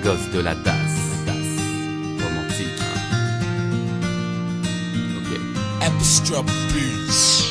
gosse de la DAS. Romantique. Ok.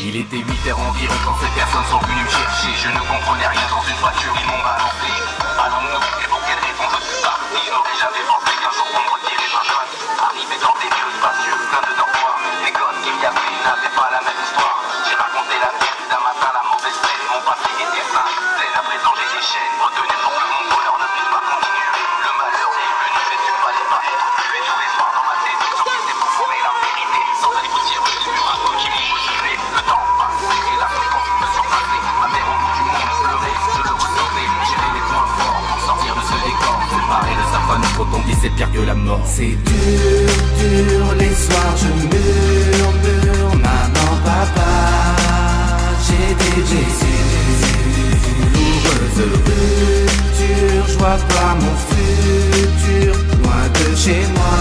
Il était 8h environ quand ces personnes sont venues me chercher. Je ne comprenais rien dans une voiture, ils m'ont balancé. Allons-nous, et pour quelle raison je suis parti? J'avais pensé qu'un jour on me retirait ma joie. Arrivé dans des lieux spacieux, plein de dortoirs. Les gosses qu'il y avait n'avaient pas la même histoire. J'ai raconté la vie d'un matin, la mauvaise veille. Mon passé était simple, à présent j'ai des chaînes retenues pour que mon bonheur ne puisse pas continuer. Le malheur est venu, mais tu fallait pas être tué. Tous les soirs dans ma tête, j'enquêtais pour trouver la vérité. Sans être poussière, je suis à qui m'ont motivé. Le temps passe, et la fréquence me surpassait. Ma mère au bout du monde pleurait, je le ressentais. J'avais les points forts pour sortir de ce décor. Séparé de sa famille, quand on dit c'est pire que la mort. C'est dur, dur, les soirs je murmure. Maman, papa, j'ai des blessures douloureuses, ruptures. Je vois pas mon futur, loin de chez moi,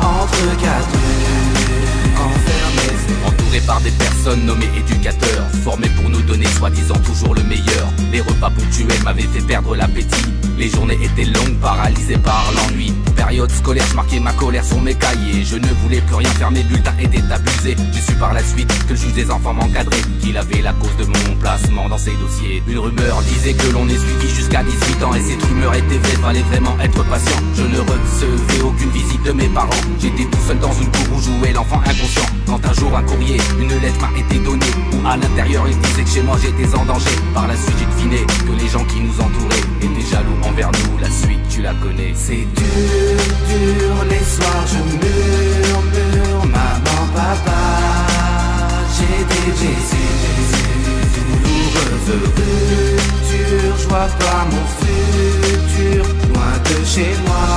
entre quatre murs, enfermé. Entouré par des personnes nommées éducateurs, formés pour nous donner soi-disant toujours le meilleur. Les repas ponctuels m'avaient fait perdre l'appétit. Les journées étaient longues, paralysées par l'ennui. Période scolaire, je marquais ma colère sur mes cahiers. Je ne voulais plus rien faire, mes bulletins étaient abusés. J'ai su par la suite que le juge des enfants m'encadrait, qu'il avait la cause de mon placement dans ses dossiers. Une rumeur disait que l'on est suivi jusqu'à 18 ans, et cette rumeur était vraie, fallait vraiment être patient. Je ne recevais aucune visite de mes parents. J'étais tout seul dans une cour où jouait l'enfant inconscient. Quand un jour un courrier, une lettre m'a été donnée, où à l'intérieur il disait que chez moi j'étais en danger. Par la suite j'ai deviné que les gens qui nous entouraient étaient jaloux envers nous. La suite tu la connais. C'est dur, dur, les soirs je murmure. Maman, papa, j'ai des blessures douloureuses, ruptures. Je vois pas mon futur, loin de chez moi,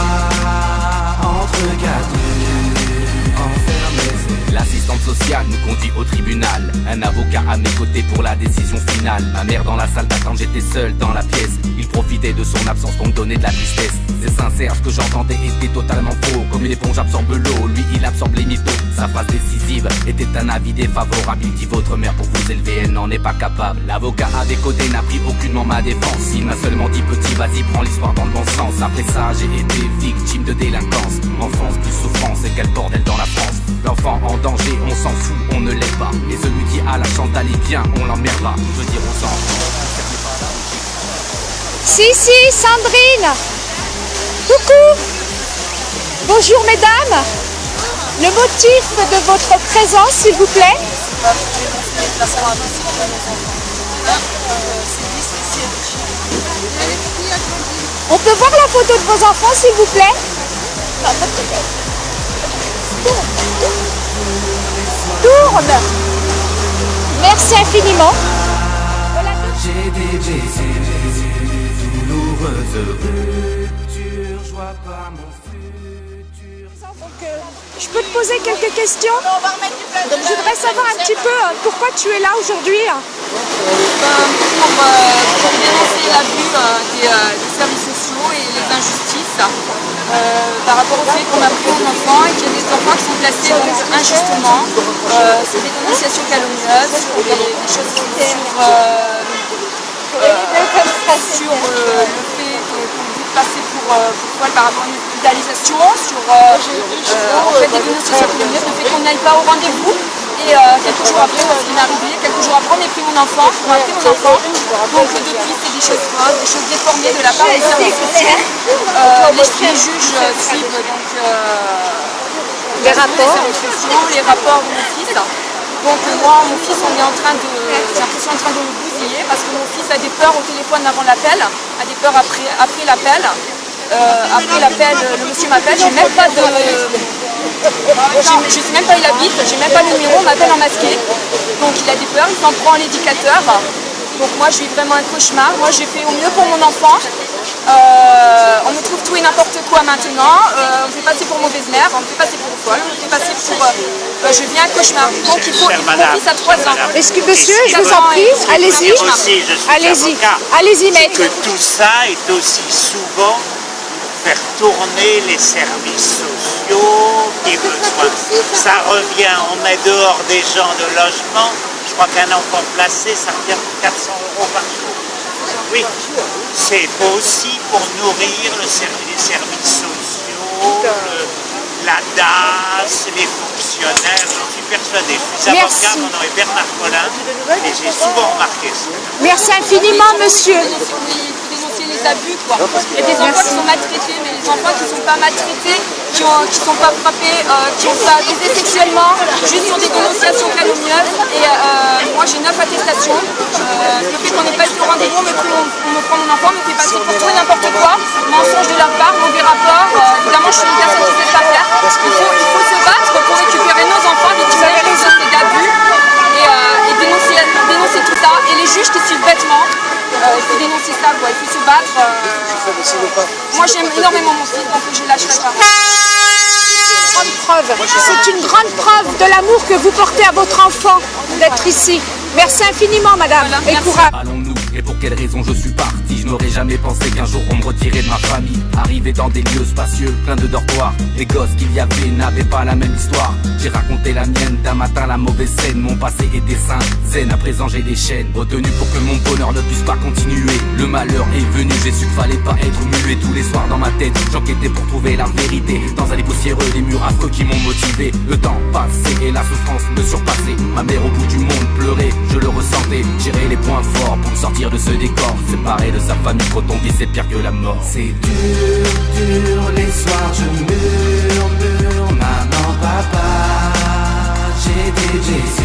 entre quatre murs, enfermé. L'assistante sociale nous conduit au tribunal. Un avocat à mes côtés pour la décision finale. Ma mère dans la salle d'attente, j'étais seul dans la pièce. Il profitait de son absence pour me donner de la tristesse. C'est sincère, ce que j'entendais était totalement faux. Comme une éponge absorbe l'eau, lui il absorbe les mythos. Sa phrase décisive était un avis défavorable. Il dit votre mère pour vous élever, elle n'en est pas capable. L'avocat à des côtés n'a pris aucunement ma défense. Il m'a seulement dit petit, vas-y prends l'histoire dans le bon sens. Après ça j'ai été victime de délinquance. Enfance plus souffrance, et quel bordel dans la France. L'enfant en danger, on s'en fout, on ne l'aide pas. Et celui qui a la chance d'aller bien, on l'emmerdera. Je veux dire aux enfants. Si, Sandrine. Coucou. Bonjour mesdames. Le motif de votre présence, s'il vous plaît. On peut voir la photo de vos enfants, s'il vous plaît. Tourne. Merci infiniment. J'ai des blessures douloureuses, ruptures. Je vois pas mon futur. Donc, je peux te poser quelques questions? Donc, je voudrais savoir un petit peu pourquoi tu es là aujourd'hui. Pour dénoncer l'abus des services sociaux et les injustices par rapport au fait qu'on a pris un enfant et qu'il y a des enfants qui sont placés donc, injustement sur des dénonciations calomnieuses, sur des choses sur le fait qu'on veut passer pour folle par rapport à une hospitalisation, sur en fait, des dénonciations calomnieuses, le fait qu'on n'aille pas au rendez-vous. Et quelques jours après, ce qui m'est arrivé, quelques jours après, on a pris mon enfant, on a pris mon enfant. Donc depuis, c'est des choses fausses, des choses déformées de la part des services sociaux. Les juges suivent donc les rapports de mon fils. Donc moi, mon fils, on est en train de, j'ai l'impression en train de le bousiller parce que mon fils a des peurs au téléphone avant l'appel, a des peurs après l'appel. Après l'appel, le monsieur m'appelle, j'ai même pas de... Je sais même pas où il habite, j'ai même pas de numéro, on m'appelle en masqué. Donc il a des peurs, il s'en prend l'éducateur. Donc moi je vis vraiment un cauchemar. Moi j'ai fait au mieux pour mon enfant. On me trouve tout et n'importe quoi maintenant. On me fait passer pour mauvaise mère, on me fait passer pour folle, on me fait passer pour... je vis un cauchemar. Donc il faut mon fils à 3 ans. Est-ce que monsieur, je vous en prie, allez-y. Allez-y, maître. Que tout ça est aussi souvent faire tourner les services sociaux, des besoins. Ça revient, on met dehors des gens de logement. Je crois qu'un enfant placé, ça revient 400 € par jour. Oui, c'est aussi pour nourrir les services sociaux, la DAS, les fonctionnaires, je suis persuadée. Je suis avocat, mon nom est Bernard Collin, et j'ai souvent remarqué ça. Merci infiniment, monsieur. Les abus, quoi. Il y a des enfants qui sont maltraités, mais les enfants qui ne sont pas maltraités, qui ne sont pas frappés, qui ont pas baisé sexuellement, juste sur des dénonciations calomnieuses. Et moi j'ai 9 attestations. Le fait qu'on n'ait pas été au rendez-vous, on me prend mon enfant, me fait passer pour tout et n'importe quoi, mensonge de leur part, mauvais rapport. Évidemment, je suis une personne qui sait pas faire. Il faut se battre pour récupérer nos enfants victimes d'abus et dénoncer tout ça. Et les juges qui suivent bêtement. Il faut dénoncer ça, quoi. Il faut se battre. Moi j'aime énormément mon fils, donc je ne lâcherai pas. C'est une grande preuve de l'amour que vous portez à votre enfant d'être ici. Merci infiniment, madame. Voilà, et courage. Allons-nous, et pour quelle raison je suis parti? Je n'aurais jamais pensé qu'un jour on me retirait de ma famille. Arrivé dans des lieux spacieux, plein de dortoirs. Les gosses qu'il y avait n'avaient pas la même histoire. J'ai raconté la mienne, d'un matin la mauvaise scène. Mon passé était sain, zen, à présent j'ai des chaînes. Retenu pour que mon bonheur ne puisse pas continuer. Le malheur est venu, j'ai su qu'il fallait pas être muet. Tous les soirs dans ma tête, j'enquêtais pour trouver la vérité. Dans un lit poussiéreux, des murs affreux qui m'ont motivé. Le temps passé et la souffrance me surpassait. Ma mère au bout du monde pleurait, je le ressentais. J'irai les points forts pour me sortir de ce décor. Séparé de sa famille, quand on dit c'est pire que la mort. C'est dur, dur, les soirs je murmure. Maman, papa, j'ai des blessures.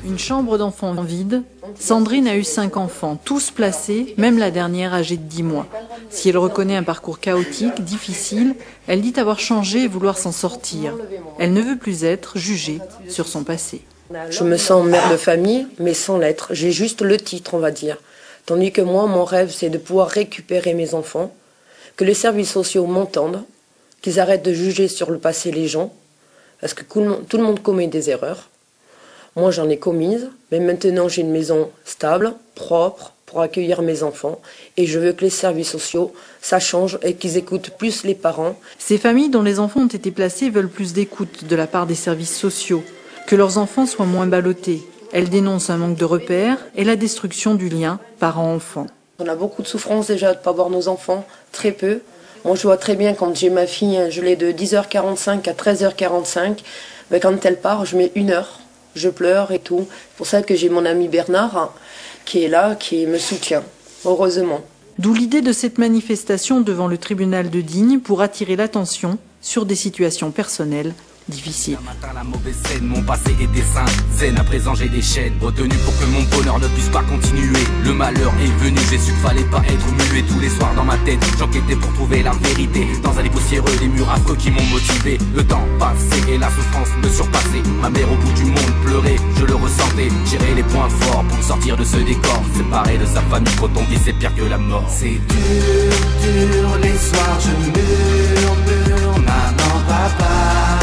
Une chambre d'enfant vide. Sandrine a eu 5 enfants, tous placés, même la dernière âgée de 10 mois. Si elle reconnaît un parcours chaotique, difficile, elle dit avoir changé et vouloir s'en sortir. Elle ne veut plus être jugée sur son passé. Je me sens mère de famille, mais sans l'être. J'ai juste le titre, on va dire. Tandis que moi, mon rêve, c'est de pouvoir récupérer mes enfants, que les services sociaux m'entendent, qu'ils arrêtent de juger sur le passé les gens, parce que tout le monde commet des erreurs. Moi, j'en ai commises, mais maintenant, j'ai une maison stable, propre, pour accueillir mes enfants. Et je veux que les services sociaux, ça change et qu'ils écoutent plus les parents. Ces familles dont les enfants ont été placés veulent plus d'écoute de la part des services sociaux, que leurs enfants soient moins ballottés. Elles dénoncent un manque de repères et la destruction du lien parents-enfants. On a beaucoup de souffrance déjà de ne pas voir nos enfants, très peu. Moi, je vois très bien quand j'ai ma fille, je l'ai de 10h45 à 13h45. Mais quand elle part, je mets 1 heure. Je pleure et tout. C'est pour ça que j'ai mon ami Bernard qui est là, qui me soutient, heureusement. D'où l'idée de cette manifestation devant le tribunal de Digne pour attirer l'attention sur des situations personnelles difficiles. Un matin la mauvaise scène, mon passé était sain, zen, à présent j'ai des chaînes. Retenu pour que mon bonheur ne puisse pas continuer. Le malheur est venu, j'ai su qu'il fallait pas être muet. Tous les soirs dans ma tête, j'enquêtais pour trouver la vérité. Dans un lit poussiéreux, des murs affreux qui m'ont motivé. Le temps passé et la souffrance me surpassait. Ma mère au bout du monde pleurait, je le ressentais. J'irai les points forts pour me sortir de ce décor. Séparé de sa famille, quand on dit c'est pire que la mort. C'est dur, dur, les soirs je murmure. Maman, papa,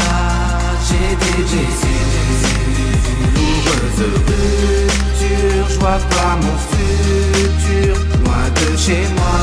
j'ai des douloureuses ruptures. Je vois pas mon futur, loin de chez moi,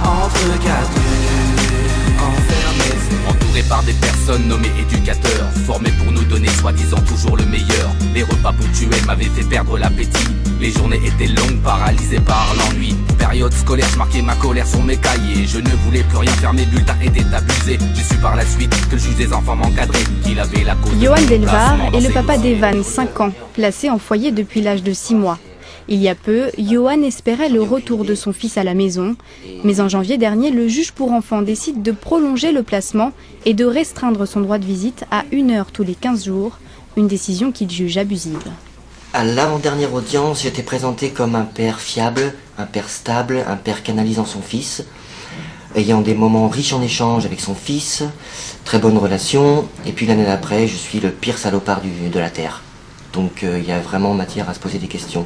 entre 4 murs, enfermés. Entouré par des personnes nommées éducateurs, formés pour nous donner soi-disant toujours le meilleur. Les repas ponctuels m'avaient fait perdre l'appétit. Les journées étaient longues, paralysées par l'ennui. Période scolaire, je marquais ma colère sur mes cahiers. Je ne voulais plus rien faire, mes bulletins étaient abusés. J'ai su par la suite que le juge des enfants m'encadrait, qu'il avait la cause. Johan Delvar est le papa d'Evan, 5 ans, placé en foyer depuis l'âge de 6 mois. Il y a peu, Johan espérait le retour de son fils à la maison. Mais en janvier dernier, le juge pour enfants décide de prolonger le placement et de restreindre son droit de visite à 1 heure tous les 15 jours. Une décision qu'il juge abusive. À l'avant-dernière audience, j'étais présenté comme un père fiable, un père stable, un père canalisant son fils, ayant des moments riches en échanges avec son fils, très bonne relation, et puis l'année d'après, je suis le pire salopard de la Terre. Donc il y a vraiment matière à se poser des questions.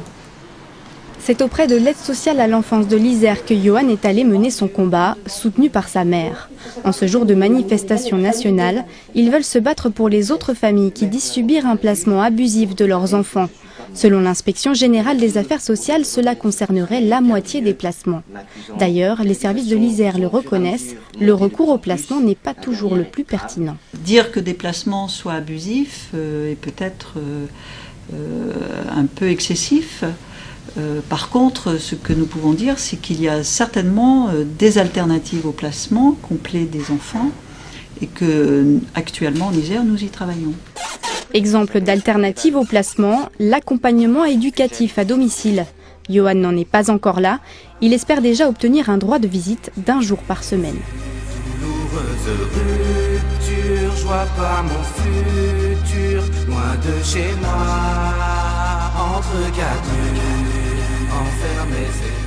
C'est auprès de l'aide sociale à l'enfance de l'Isère que Johan est allé mener son combat, soutenu par sa mère. En ce jour de manifestation nationale, ils veulent se battre pour les autres familles qui disent subir un placement abusif de leurs enfants. Selon l'inspection générale des affaires sociales, cela concernerait la moitié des placements. D'ailleurs, les services de l'Isère le reconnaissent, le recours au placement n'est pas toujours le plus pertinent. Dire que des placements soient abusifs est peut-être un peu excessif. Par contre, ce que nous pouvons dire, c'est qu'il y a certainement des alternatives au placement complet des enfants et que actuellement en Isère, nous y travaillons. Exemple d'alternative au placement, l'accompagnement éducatif à domicile. Johan n'en est pas encore là. Il espère déjà obtenir un droit de visite d'1 jour par semaine. Douloureuse rupture, je vois pas mon futur, loin de chez moi, entre quatre murs, enfermé.